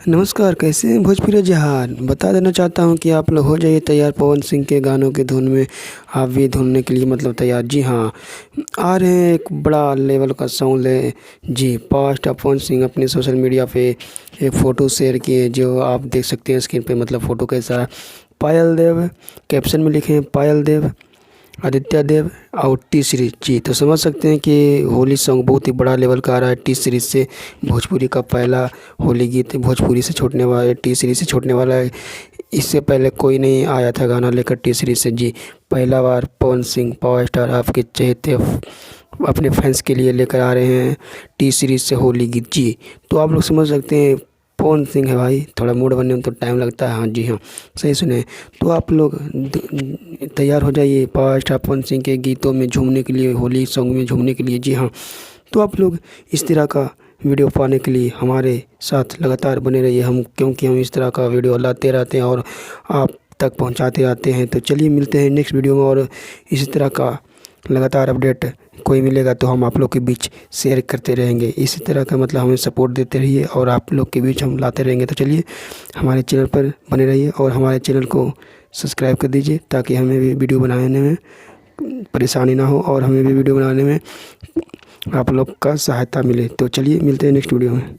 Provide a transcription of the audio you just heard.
नमस्कार, कैसे हैं भोजपुरी जहान। बता देना चाहता हूँ कि आप लोग हो जाइए तैयार पवन सिंह के गानों की धुन में। आप भी धुनने के लिए मतलब तैयार। जी हाँ, आ रहे हैं एक बड़ा लेवल का सॉन्ग ले। जी, पास्ट पवन सिंह अपने सोशल मीडिया पे एक फ़ोटो शेयर किए, जो आप देख सकते हैं स्क्रीन पे। मतलब फ़ोटो कैसा है, पायल देव कैप्शन में लिखे हैं, पायल देव, आदित्य देव और टी सीरीज। जी, तो समझ सकते हैं कि होली सॉन्ग बहुत ही बड़ा लेवल का आ रहा है। टी सीरीज से भोजपुरी का पहला होली गीत भोजपुरी से छूटने वाला है, टी सीरीज से छूटने वाला है। इससे पहले कोई नहीं आया था गाना लेकर टी सीरीज से। जी, पहला बार पवन सिंह पावर स्टार आपके चहेते अपने फैंस के लिए लेकर आ रहे हैं टी सीरीज से होली गीत। जी, तो आप लोग समझ सकते हैं पवन सिंह है भाई, थोड़ा मूड बनने में तो टाइम लगता है। हाँ जी हाँ, सही सुने। तो आप लोग तैयार हो जाइए पावर स्टार पवन सिंह के गीतों में झूमने के लिए, होली सॉन्ग में झूमने के लिए। जी हाँ, तो आप लोग इस तरह का वीडियो पाने के लिए हमारे साथ लगातार बने रहिए, क्योंकि हम इस तरह का वीडियो लाते रहते हैं और आप तक पहुंचाते रहते हैं। तो चलिए मिलते हैं नेक्स्ट वीडियो में, और इसी तरह का लगातार अपडेट कोई मिलेगा तो हम आप लोग के बीच शेयर करते रहेंगे। इसी तरह का मतलब हमें सपोर्ट देते रहिए और आप लोग के बीच हम लाते रहेंगे। तो चलिए हमारे चैनल पर बने रहिए और हमारे चैनल को सब्सक्राइब कर दीजिए, ताकि हमें भी वीडियो बनाने में परेशानी ना हो और हमें भी वीडियो बनाने में आप लोग का सहायता मिले। तो चलिए मिलते हैं नेक्स्ट वीडियो में।